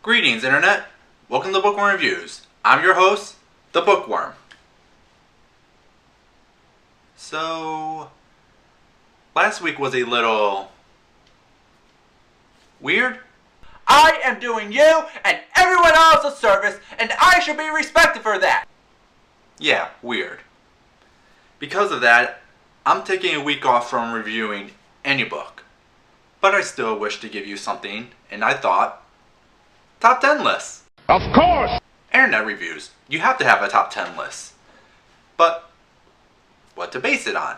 Greetings, Internet! Welcome to Bookworm Reviews. I'm your host, the Bookworm. So, last week was a little weird. I am doing you and everyone else a service, and I should be respected for that. Yeah, weird. Because of that, I'm taking a week off from reviewing any book. But I still wish to give you something, and I thought, top 10 lists. Of course! Internet reviews. You have to have a top 10 list. But what to base it on?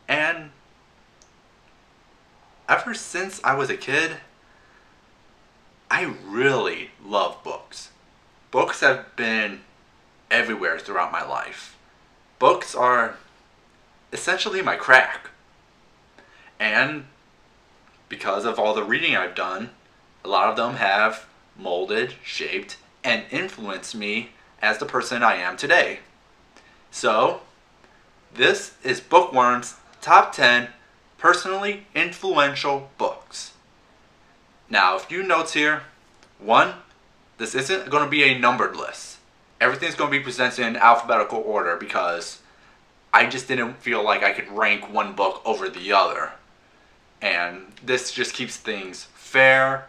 And ever since I was a kid, I really love books. Books have been everywhere throughout my life. Books are essentially my crack. And because of all the reading I've done, a lot of them have molded, shaped, and influenced me as the person I am today. So, this is Bookworms' Top 10 Personally Influential Books. Now, a few notes here. One, this isn't going to be a numbered list. Everything's going to be presented in alphabetical order because I just didn't feel like I could rank one book over the other. And this just keeps things fair,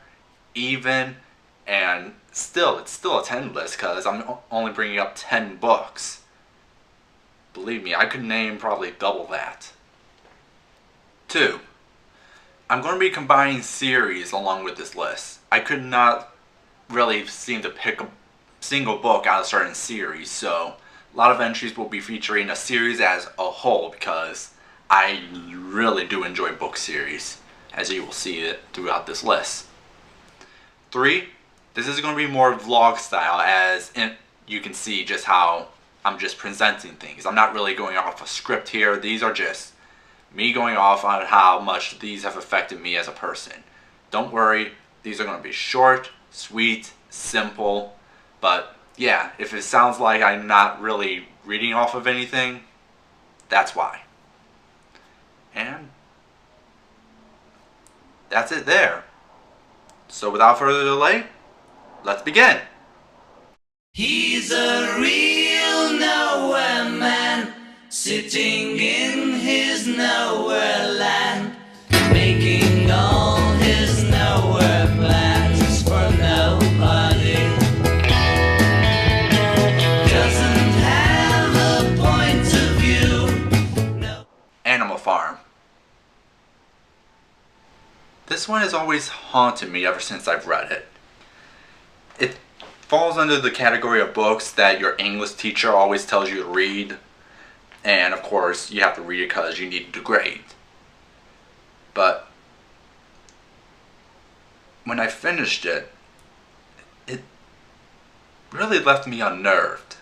even, and it's still a 10 list because I'm only bringing up 10 books. Believe me, I could name probably double that. 2, I'm going to be combining series along with this list. I could not really seem to pick a single book out of a certain series, so a lot of entries will be featuring a series as a whole because I really do enjoy book series, as you will see it throughout this list. 3, this is going to be more vlog style, as you can see just how I'm just presenting things. I'm not really going off a script here. These are just me going off on how much these have affected me as a person. Don't worry, these are going to be short, sweet, simple, but yeah, if it sounds like I'm not really reading off of anything, that's why. And that's it there. So without further delay, let's begin. He's a real nowhere man, sitting in his nowhere land, making all his nowhere plans for nobody. Doesn't have a point of view. No. Animal Farm. This one has always haunted me ever since I've read it. It falls under the category of books that your English teacher always tells you to read. And of course, you have to read it because you need to grade. But when I finished it, it really left me unnerved.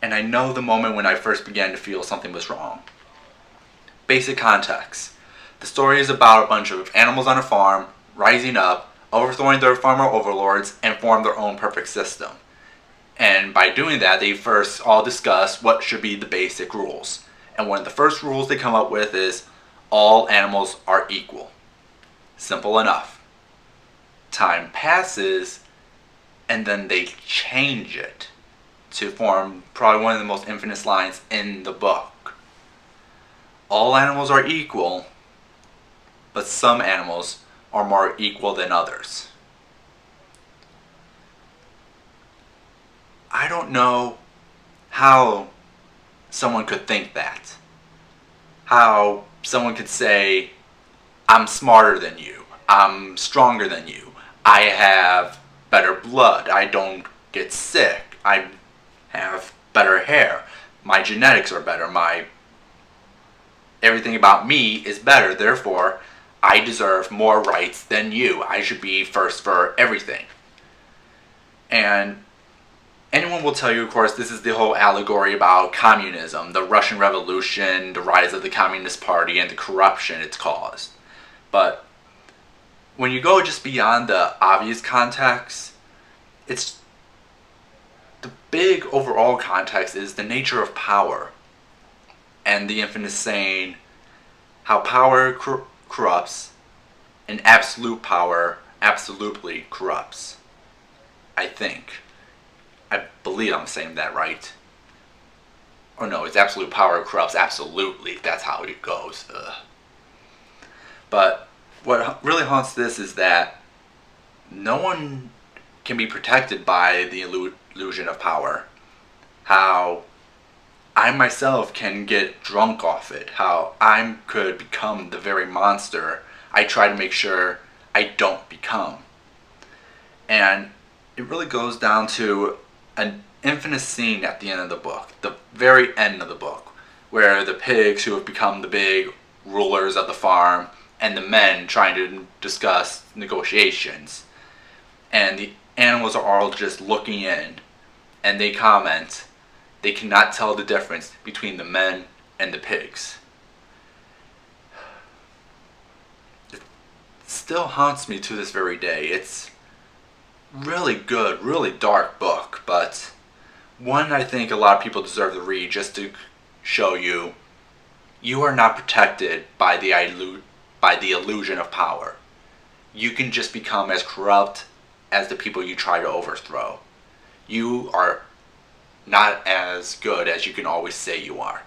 And I know the moment when I first began to feel something was wrong. Basic context. The story is about a bunch of animals on a farm rising up, overthrowing their farmer overlords, and form their own perfect system. And by doing that, they first all discuss what should be the basic rules. And one of the first rules they come up with is all animals are equal. Simple enough. Time passes, and then they change it to form probably one of the most infamous lines in the book. All animals are equal, but some animals are more equal than others. I don't know how someone could think that. How someone could say, I'm smarter than you, I'm stronger than you, I have better blood, I don't get sick, I have better hair, my genetics are better, everything about me is better, therefore I deserve more rights than you. I should be first for everything. And anyone will tell you, of course, this is the whole allegory about communism, the Russian Revolution, the rise of the Communist Party, and the corruption it's caused. But when you go just beyond the obvious context, it's the big overall context is the nature of power. And the infamous saying, how power corrupts and absolute power absolutely corrupts. I think. I believe I'm saying that right. Or no, it's absolute power corrupts absolutely. That's how it goes. Ugh. But what really haunts this is that no one can be protected by the illusion of power. How I myself can get drunk off it. How I could become the very monster I try to make sure I don't become. And it really goes down to an infamous scene at the end of the book, the very end of the book, where the pigs who have become the big rulers of the farm and the men trying to discuss negotiations. And the animals are all just looking in, and they comment they cannot tell the difference between the men and the pigs. It still haunts me to this very day. It's really good, really dark book, but one I think a lot of people deserve to read just to show you are not protected by the illusion of power. You can just become as corrupt as the people you try to overthrow. You are not as good as you can always say you are.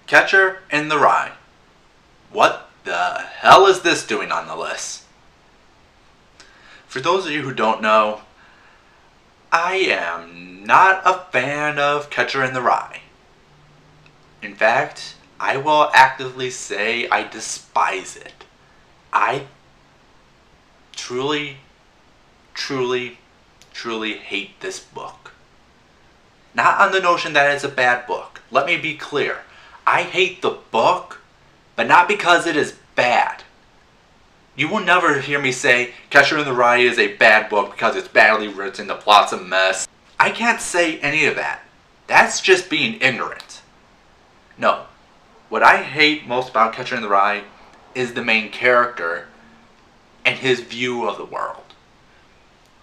Catcher in the Rye. What the hell is this doing on the list? For those of you who don't know, I am not a fan of Catcher in the Rye. In fact, I will actively say I despise it. I truly, truly, truly hate this book. Not on the notion that it's a bad book. Let me be clear. I hate the book, but not because it is bad. You will never hear me say Catcher in the Rye is a bad book because it's badly written, the plot's a mess. I can't say any of that. That's just being ignorant. No. What I hate most about Catcher in the Rye is the main character and his view of the world.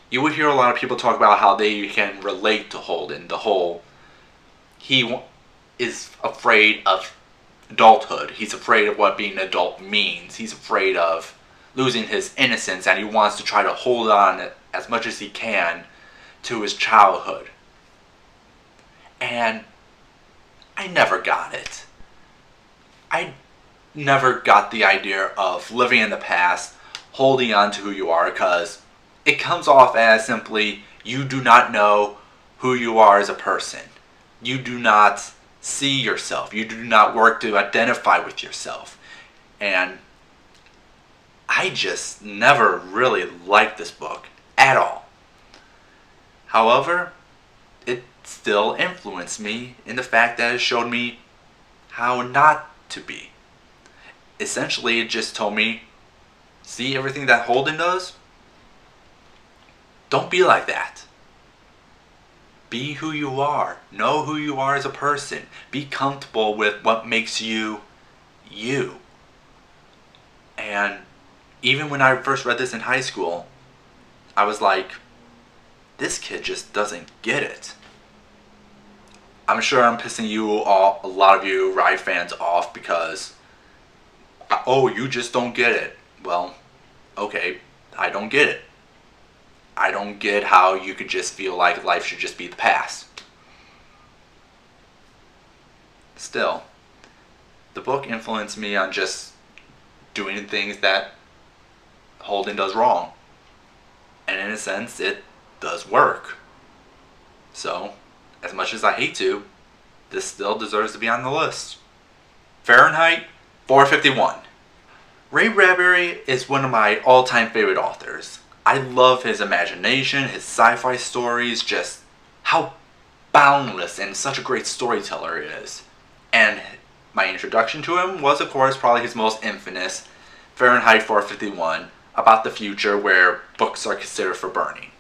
You would hear a lot of people talk about how they can relate to Holden. He is afraid of adulthood. He's afraid of what being an adult means. He's afraid of losing his innocence, and he wants to try to hold on as much as he can to his childhood. And I never got it. I never got the idea of living in the past, holding on to who you are, because it comes off as simply you do not know who you are as a person. You do not see yourself. You do not work to identify with yourself. And I just never really liked this book at all. However, it still influenced me in the fact that it showed me how not to be. Essentially, it just told me, see everything that Holden does? Don't be like that. Be who you are. Know who you are as a person. Be comfortable with what makes you, you. And even when I first read this in high school, I was like, this kid just doesn't get it. I'm sure I'm pissing you all, a lot of you Rye fans off because, oh, you just don't get it. Well, okay, I don't get it. I don't get how you could just feel like life should just be the past. Still, the book influenced me on just doing things that Holden does wrong. And in a sense, it does work. So, as much as I hate to, this still deserves to be on the list. Fahrenheit 451. Ray Bradbury is one of my all-time favorite authors. I love his imagination, his sci-fi stories, just how boundless and such a great storyteller he is. And my introduction to him was, of course, probably his most infamous, Fahrenheit 451, about the future where books are considered for burning.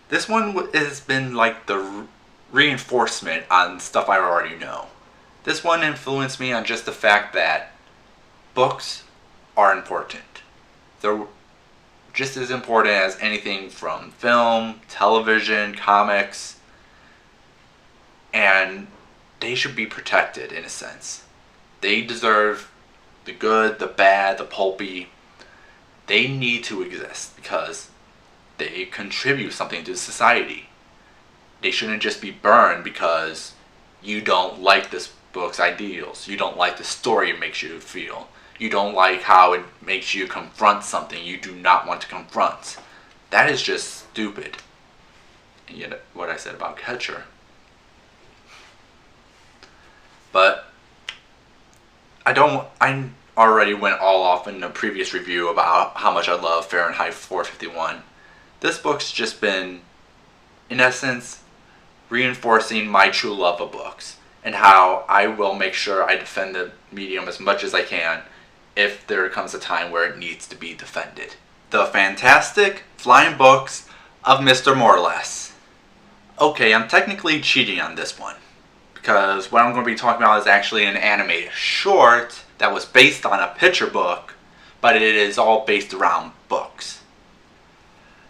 This one has been like the reinforcement on stuff I already know. This one influenced me on just the fact that books are important. They're just as important as anything from film, television, comics, and they should be protected in a sense. They deserve the good, the bad, the pulpy, They need to exist because they contribute something to society. They shouldn't just be burned because you don't like this book's ideals. You don't like the story it makes you feel. You don't like how it makes you confront something you do not want to confront. That is just stupid. And yet, what I said about Catcher. But I already went all off in a previous review about how much I love Fahrenheit 451. This book's just been, in essence, reinforcing my true love of books and how I will make sure I defend the medium as much as I can if there comes a time where it needs to be defended. The Fantastic Flying Books of Mr. Moreless. Okay, I'm technically cheating on this one because what I'm going to be talking about is actually an animated short that was based on a picture book, but it is all based around books.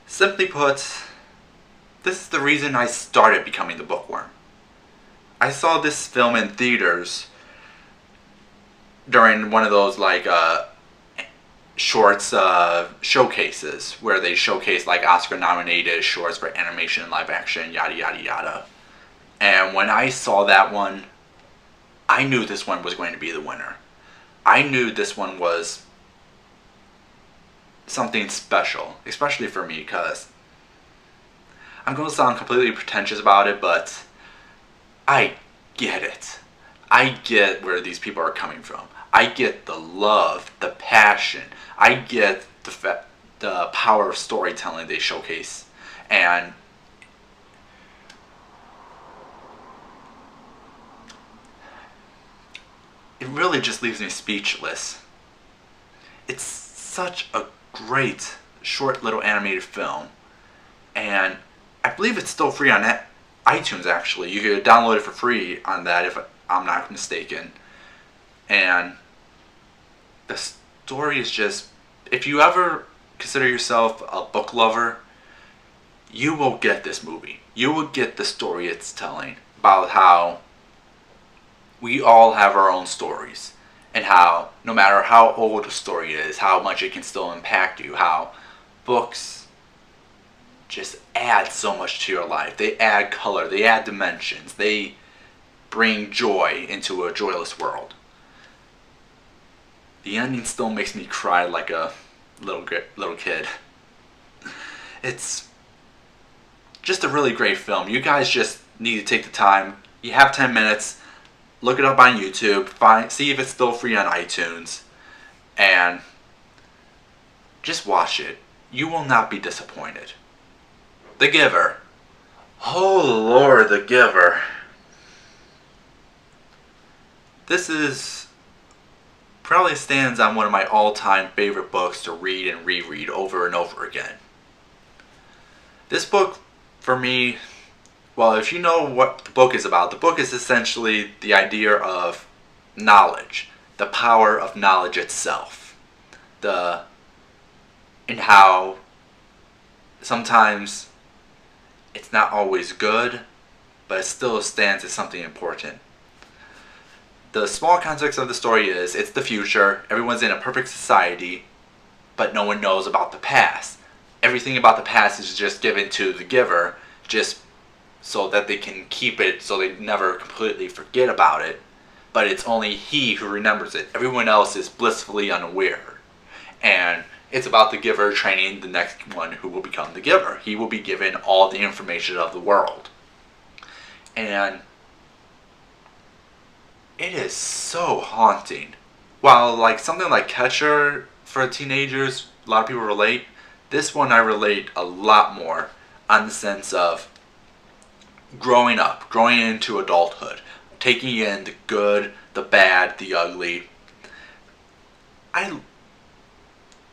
Simply put, this is the reason I started becoming the bookworm. I saw this film in theaters during one of those shorts showcases where they showcase like Oscar nominated shorts for animation, live action, yada yada yada. And when I saw that one, I knew this one was going to be the winner. I knew this one was something special, especially for me, because I'm going to sound completely pretentious about it, but I get it. I get where these people are coming from. I get the love, the passion. I get the power of storytelling they showcase. And it really just leaves me speechless. It's such a great short little animated film. And I believe it's still free on iTunes actually. You could download it for free on that if I'm not mistaken. And the story is just, if you ever consider yourself a book lover, you will get this movie. You will get the story it's telling about how we all have our own stories, and how no matter how old a story is, how much it can still impact you, how books just add so much to your life. They add color, they add dimensions, they bring joy into a joyless world. The ending still makes me cry like a little kid. It's just a really great film. You guys just need to take the time. You have 10 minutes. Look it up on YouTube. See if it's still free on iTunes. And just watch it. You will not be disappointed. The Giver. Oh Lord, The Giver. This is probably stands on one of my all-time favorite books to read and reread over and over again. This book, for me, well, if you know what the book is about, the book is essentially the idea of knowledge, the power of knowledge itself, and how sometimes it's not always good, but it still stands as something important. The small context of the story is, it's the future, everyone's in a perfect society, but no one knows about the past. Everything about the past is just given to the giver, just so that they can keep it, so they never completely forget about it. But it's only he who remembers it. Everyone else is blissfully unaware. And it's about the giver training the next one who will become the giver. He will be given all the information of the world. And it is so haunting. While like something like Catcher for teenagers, a lot of people relate, this one I relate a lot more on the sense of growing up, growing into adulthood, taking in the good, the bad, the ugly.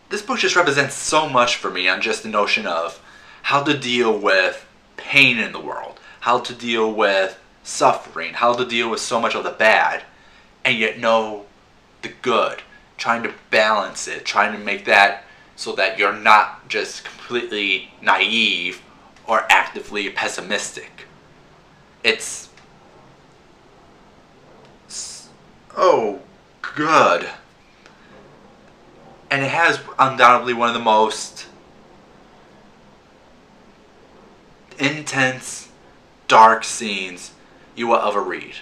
This book just represents so much for me on just the notion of how to deal with pain in the world, how to deal with suffering, how to deal with so much of the bad, and yet know the good, trying to balance it, trying to make that so that you're not just completely naive or actively pessimistic. It's oh good. And it has undoubtedly one of the most intense, dark scenes you will ever read.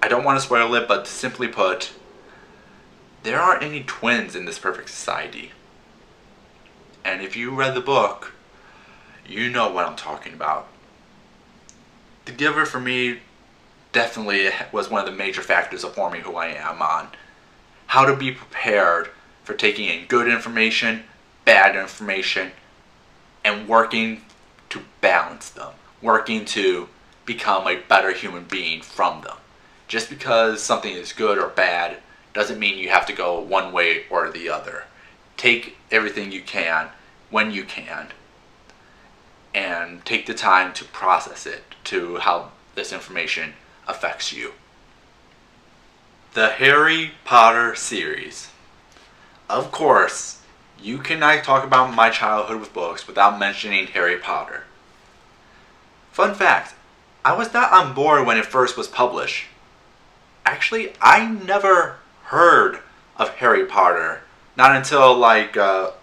I don't want to spoil it, but simply put, there aren't any twins in this perfect society. And if you read the book, you know what I'm talking about. The Giver, for me, definitely was one of the major factors of forming who I am on how to be prepared for taking in good information, bad information, and working to balance them, working to become a better human being from them. Just because something is good or bad doesn't mean you have to go one way or the other. Take everything you can when you can and take the time to process it, to how this information affects you. The Harry Potter series. Of course, you cannot talk about my childhood with books without mentioning Harry Potter. Fun fact, I was not on board when it first was published. Actually, I never heard of Harry Potter. Not until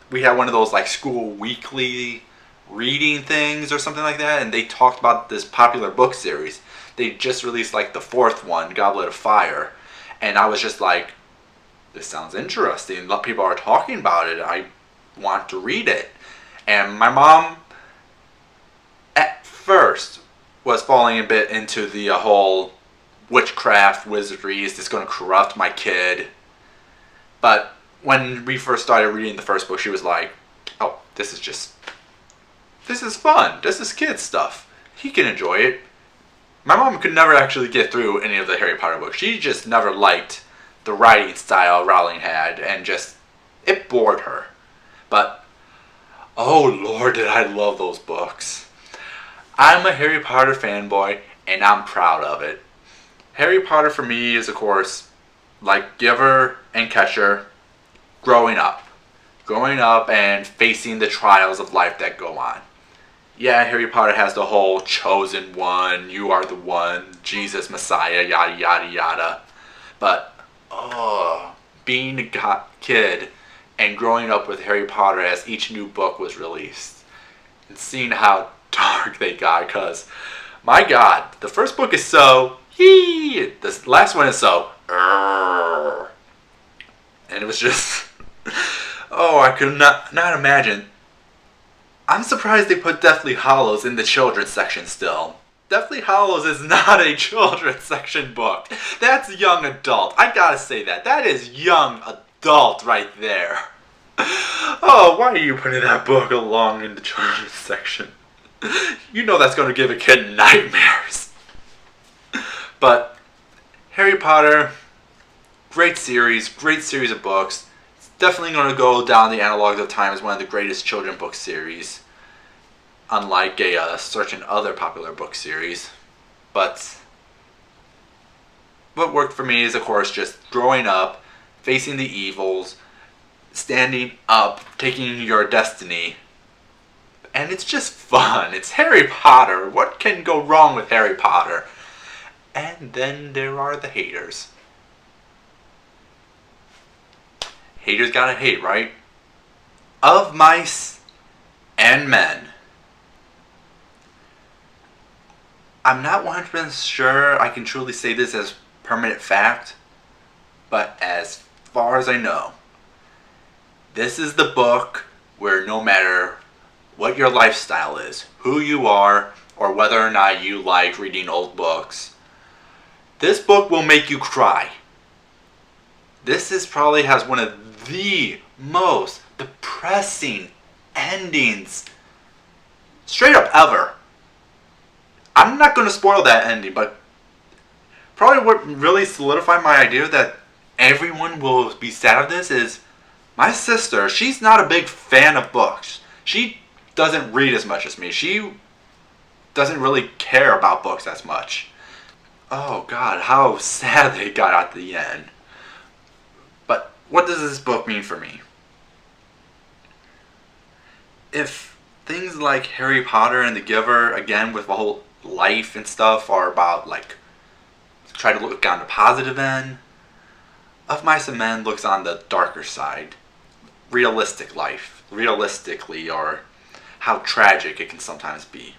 we had one of those school weekly reading things or something like that, and they talked about this popular book series. They just released the fourth one, Goblet of Fire, and I was just like, this sounds interesting. A lot of people are talking about it. I want to read it. And my mom, at first, was falling a bit into the whole witchcraft, wizardry, is this going to corrupt my kid? But when we first started reading the first book, she was like, oh, this is fun. This is kid stuff. He can enjoy it. My mom could never actually get through any of the Harry Potter books. She just never liked the writing style Rowling had, and it bored her. But, oh Lord, did I love those books. I'm a Harry Potter fanboy, and I'm proud of it. Harry Potter for me is, of course, like Giver and Catcher, growing up. Growing up and facing the trials of life that go on. Yeah, Harry Potter has the whole chosen one, you are the one, Jesus, Messiah, yada yada yada. But, being a kid and growing up with Harry Potter as each new book was released. And seeing how dark they got, because, my God, the first book is so, the last one is so, and it was just, I could not imagine. I'm surprised they put Deathly Hallows in the children's section still. Deathly Hallows is not a children's section book. That's young adult. I gotta say that. That is young adult right there. Oh, why are you putting that book along in the children's section? You know that's gonna give a kid nightmares. But Harry Potter, great series of books. It's definitely gonna go down the analogs of time as one of the greatest children's book series. Unlike a certain other popular book series. But what worked for me is, of course, just growing up, facing the evils, standing up, taking your destiny. And it's just fun. It's Harry Potter. What can go wrong with Harry Potter? And then there are the haters. Haters gotta hate, right? Of mice and men. I'm not 100% sure I can truly say this as permanent fact, but as far as I know, this is the book where no matter what your lifestyle is, who you are, or whether or not you like reading old books, this book will make you cry. This probably has one of the most depressing endings straight up ever. I'm not going to spoil that ending, but probably what really solidified my idea that everyone will be sad of this is my sister. She's not a big fan of books. She doesn't read as much as me. She doesn't really care about books as much. Oh God, how sad they got at the end. But what does this book mean for me? If things like Harry Potter and The Giver, again with the whole life and stuff, are about try to look on the positive end, Of Mice and Men looks on the darker side. realistic life, realistically, or how tragic it can sometimes be.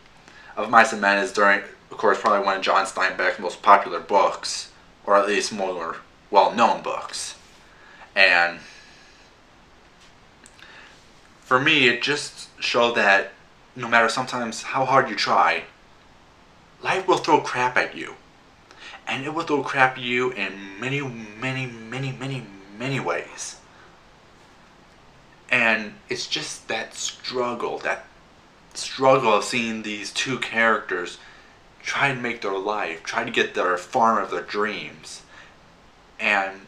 Of Mice and Men is during, of course, probably one of John Steinbeck's most popular books, or at least more well-known books. And for me, it just showed that no matter sometimes how hard you try, life will throw crap at you. And it will throw crap at you in many, many, many, many, many ways. And it's just that struggle of seeing these two characters try to make their life, try to get their farm of their dreams. And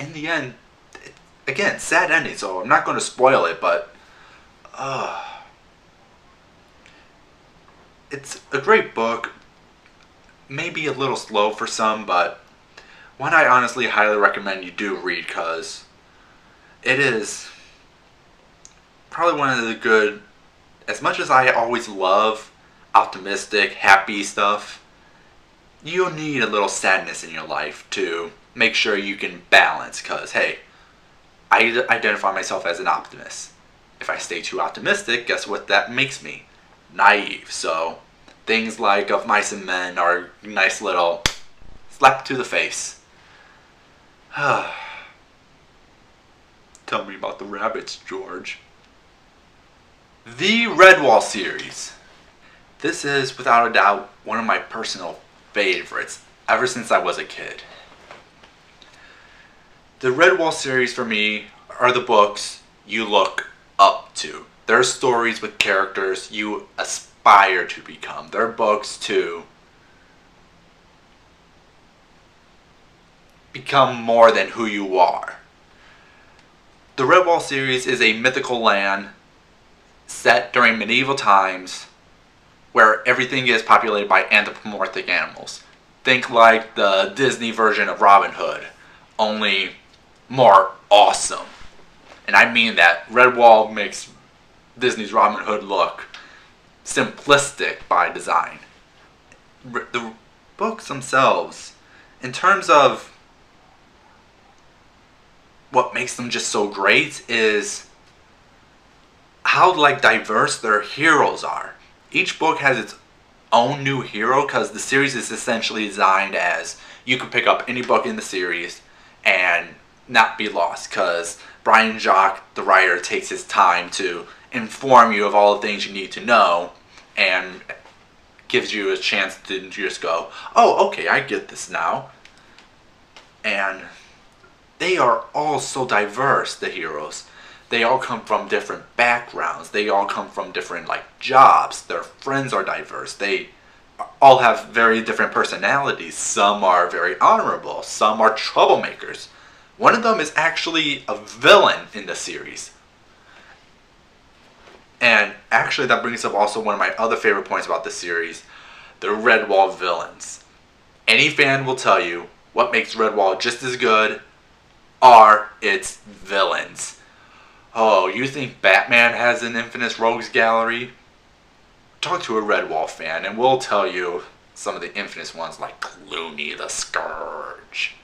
in the end, again, sad ending, so I'm not going to spoil it, but it's a great book. Maybe a little slow for some, but one I honestly highly recommend you do read, because it is probably one of the good, as much as I always love optimistic, happy stuff, you'll need a little sadness in your life to make sure you can balance, because hey, I identify myself as an optimist. If I stay too optimistic, guess what that makes me? Naive. So things like Of Mice and Men are a nice little slap to the face. Tell me about the rabbits, George. The Redwall series. This is, without a doubt, one of my personal favorites ever since I was a kid. The Redwall series for me are the books you look up to. They're stories with characters you aspire to become. They're books to become more than who you are. The Redwall series is a mythical land set during medieval times where everything is populated by anthropomorphic animals. Think like the Disney version of Robin Hood, only more awesome. And I mean that. Redwall makes Disney's Robin Hood look simplistic by design. The books themselves, in terms of what makes them just so great, is how diverse their heroes are. Each book has its own new hero, because the series is essentially designed as you can pick up any book in the series and not be lost, because Brian Jacques, the writer, takes his time to inform you of all the things you need to know and gives you a chance to just go, oh, okay, I get this now. And they are all so diverse, the heroes. They all come from different backgrounds. They all come from different jobs. Their friends are diverse. They all have very different personalities. Some are very honorable. Some are troublemakers. One of them is actually a villain in the series. And actually that brings up also one of my other favorite points about the series, the Redwall villains. Any fan will tell you what makes Redwall just as good are its villains. Oh, you think Batman has an infinite rogues gallery? Talk to a Redwall fan and we'll tell you some of the infamous ones like Clooney the Scourge.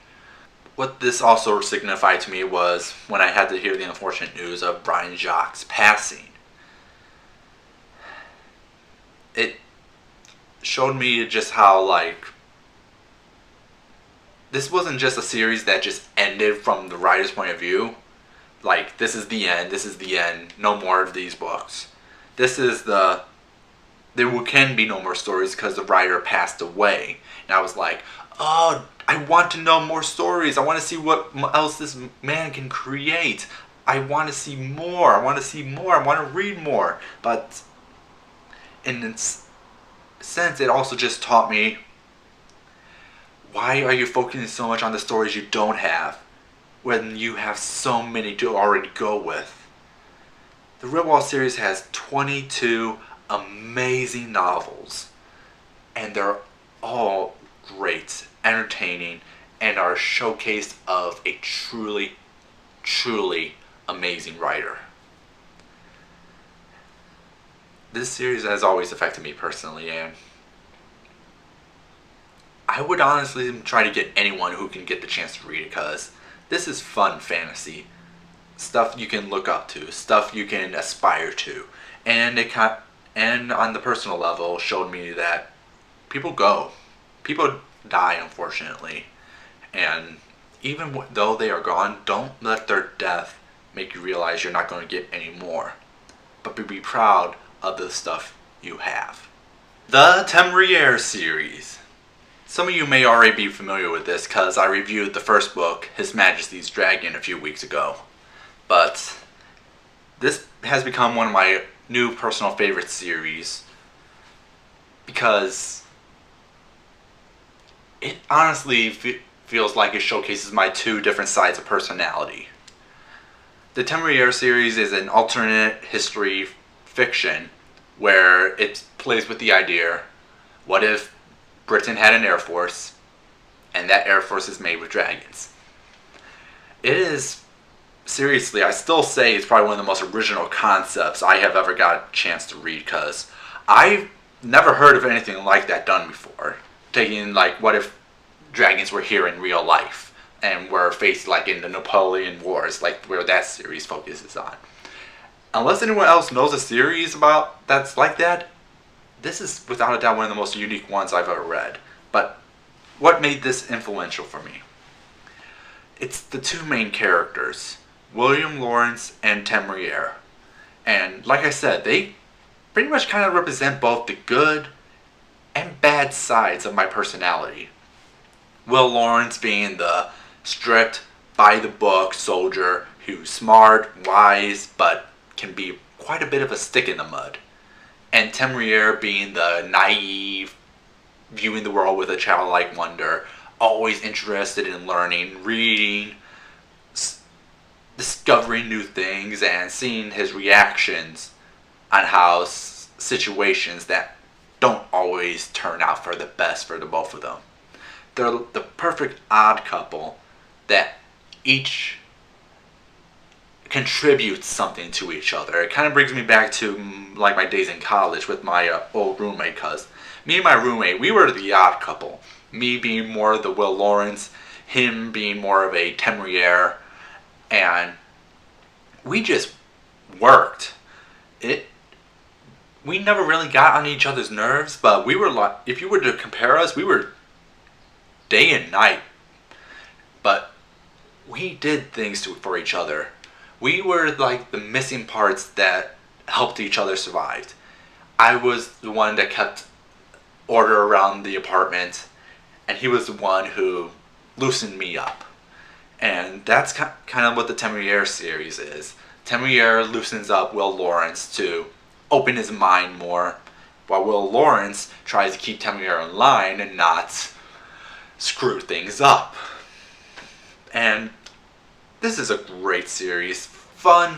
What this also signified to me was when I had to hear the unfortunate news of Brian Jacques' passing. It showed me just how this wasn't just a series that just ended from the writer's point of view. This is the end, no more of these books. This is there can be no more stories because the writer passed away. And I was like, oh, I want to know more stories. I want to see what else this man can create. I want to see more. I want to read more. But in a sense, it also just taught me, why are you focusing so much on the stories you don't have when you have so many to already go with? The Redwall series has 22 amazing novels, and they're all great, entertaining, and are a showcase of a truly, truly amazing writer. This series has always affected me personally, and I would honestly try to get anyone who can get the chance to read it, because this is fun fantasy. stuff you can look up to, stuff you can aspire to, and and on the personal level showed me that people die, unfortunately, and even though they are gone, don't let their death make you realize you're not going to get any more, but be proud of the stuff you have. The Temeriere series. Some of you may already be familiar with this because I reviewed the first book, His Majesty's Dragon, a few weeks ago. But this has become one of my new personal favorite series because it honestly feels like it showcases my two different sides of personality. The Temeriere series is an alternate history fiction where it plays with the idea, what if Britain had an air force and that air force is made with dragons? It is, seriously, I still say it's probably one of the most original concepts I have ever got a chance to read because I've never heard of anything like that done before. Taking like, what if dragons were here in real life and were faced like in the Napoleon Wars, like where that series focuses on. Unless anyone else knows a series about that's like that, this is without a doubt one of the most unique ones I've ever read. But what made this influential for me? It's the two main characters, William Lawrence and Temeriere. And like I said, they pretty much kind of represent both the good and bad sides of my personality. Will Lawrence being the strict, by-the-book soldier who's smart, wise, but can be quite a bit of a stick in the mud. And Temeriere being the naive, viewing the world with a childlike wonder, always interested in learning, reading, discovering new things, and seeing his reactions on how situations that don't always turn out for the best for the both of them. They're the perfect odd couple that each contributes something to each other. It kind of brings me back to like my days in college with my old roommate, because me and my roommate, we were the odd couple. Me being more the Will Lawrence, him being more of a Temeriere, and we just worked. We never really got on each other's nerves, but we were like, if you were to compare us, we were day and night. But we did things for each other. We were like the missing parts that helped each other survive. I was the one that kept order around the apartment, and he was the one who loosened me up. And that's kind of what the Temeriere series is. Temeriere loosens up Will Lawrence to open his mind more, while Will Lawrence tries to keep Temeriere in line and not screw things up. And this is a great series. Fun.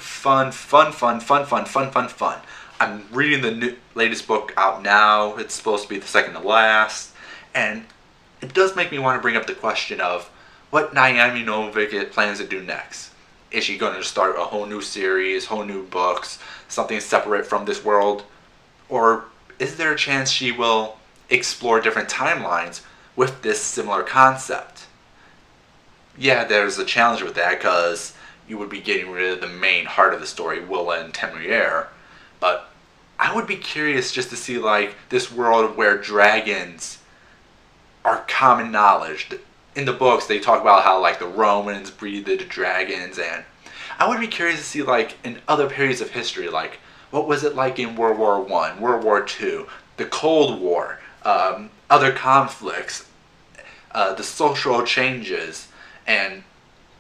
I'm reading the latest book out now. It's supposed to be the second to last. And it does make me want to bring up the question of what Naomi Novik plans to do next. Is she going to start a whole new series, whole new books, something separate from this world? Or is there a chance she will explore different timelines with this similar concept? Yeah, there's a challenge with that because you would be getting rid of the main heart of the story, Will and Temeriere. But I would be curious just to see like this world where dragons are common knowledge. In the books, they talk about how like the Romans breathed the dragons, and I would be curious to see like in other periods of history, like what was it like in World War I, World War II, the Cold War, other conflicts, the social changes, and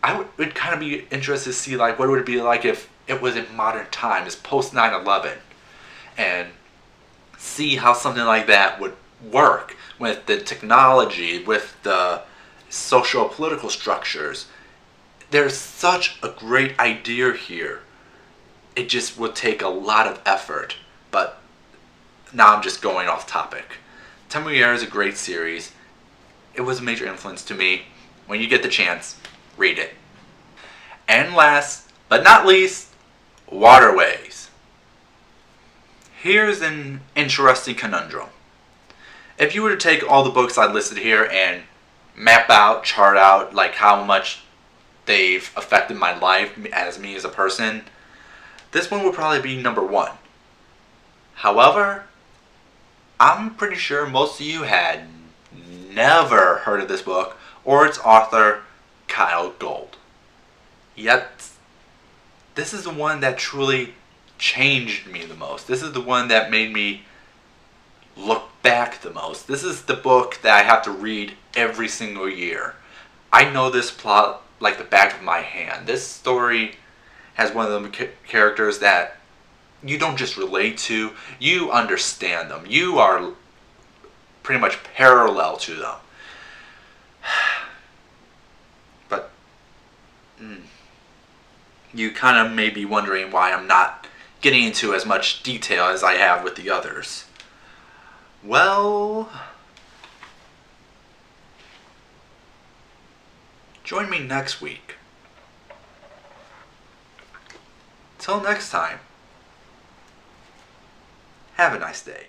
I would kind of be interested to see like what would it be like if it was in modern times, post 9/11, and see how something like that would work with the technology, with the social political structures. There's such a great idea here. It just would take a lot of effort, but now I'm just going off topic. Temeriere is a great series. It was a major influence to me. When you get the chance, read it. And last but not least, Waterways. Here's an interesting conundrum. If you were to take all the books I listed here and chart out like how much they've affected my life as me as a person, this one would probably be number one. However, I'm pretty sure most of you had never heard of this book or its author, Kyle Gold. Yet, this is the one that truly changed me the most. This is the one that made me look back the most. This is the book that I have to read every single year. I know this plot like the back of my hand. This story has one of the characters that you don't just relate to, you understand them. You are pretty much parallel to them. But you kind of may be wondering why I'm not getting into as much detail as I have with the others. Well, join me next week. Till next time, have a nice day.